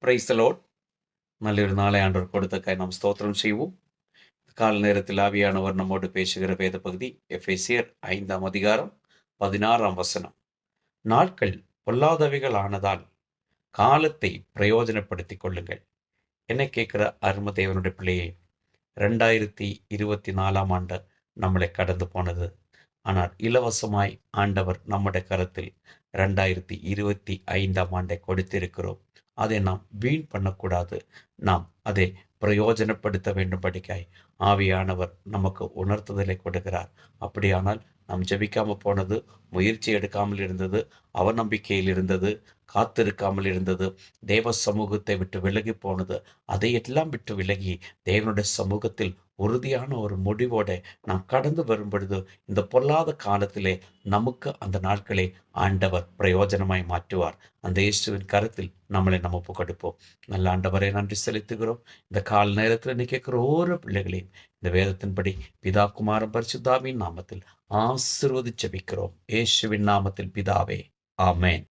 Praise the Lord. നല്ലൊരു നാളെ ആണ്ടവർ കൊടുത്തക്കായി നാം സ്തോത്രം செய்வோம். கால நேரத்தில் ஆவியானவர் நம்மோடு பேசுகிற வேத பகுதி எபேசியர் 5ஆம் அதிகாரம் 16ஆம் வசனம். நாட்கள் பொல்லாதவைகள் ஆனதால் காலத்தை பிரயோஜனப்படுத்திக் கொள்ளுங்கள். என்ன கேட்கிற அரும தேவனுடைய பிள்ளையே, 2024ஆம் ஆண்டு நம்மளை கடந்து போனது. ஆனால் இலவசமாய் ஆண்டவர் நம்முடைய கரத்தில் 2025ஆம் ஆண்டை கொடுத்திருக்கிறோம். அதை நாம் வீண் பண்ணக்கூடாது. நாம் அதை பிரயோஜனப்படுத்த வேண்டும்படிக்காய் ஆவியானவர் நமக்கு உணர்த்துதலை கொடுக்கிறார். அப்படியானால் நாம் ஜெபிக்காமல் போனது, முயற்சி எடுக்காமல் இருந்தது, அவநம்பிக்கையில் இருந்தது, காத்திருக்காமல் இருந்தது, தேவ சமூகத்தை விட்டு விலகி போனது, அதையெல்லாம் விட்டு விலகி தேவனுடைய சமூகத்தில் உறுதியான ஒரு முடிவோட நாம் கடந்து வரும் பொழுது இந்த பொல்லாத காலத்திலே நமக்கு அந்த நாட்களை ஆண்டவர் பிரயோஜனமாய் மாற்றுவார். அந்த இயேசுவின் கரத்தில் நம்மளை நம்ம ஒப்புக்கொடுப்போம். நல்ல ஆண்டவரை நன்றி செலுத்துகிறோம். இந்த கால நேரத்தில் நீ கேட்கிற ஒவ்வொரு பிள்ளைகளையும் இந்த வேதத்தின்படி பிதா குமாரன் பரிசுத்தாவின் நாமத்தில் ஆசீர்வதிச்சு ஜெபிக்கிறோம். இயேசுவின் நாமத்தில் பிதாவே, ஆமென்.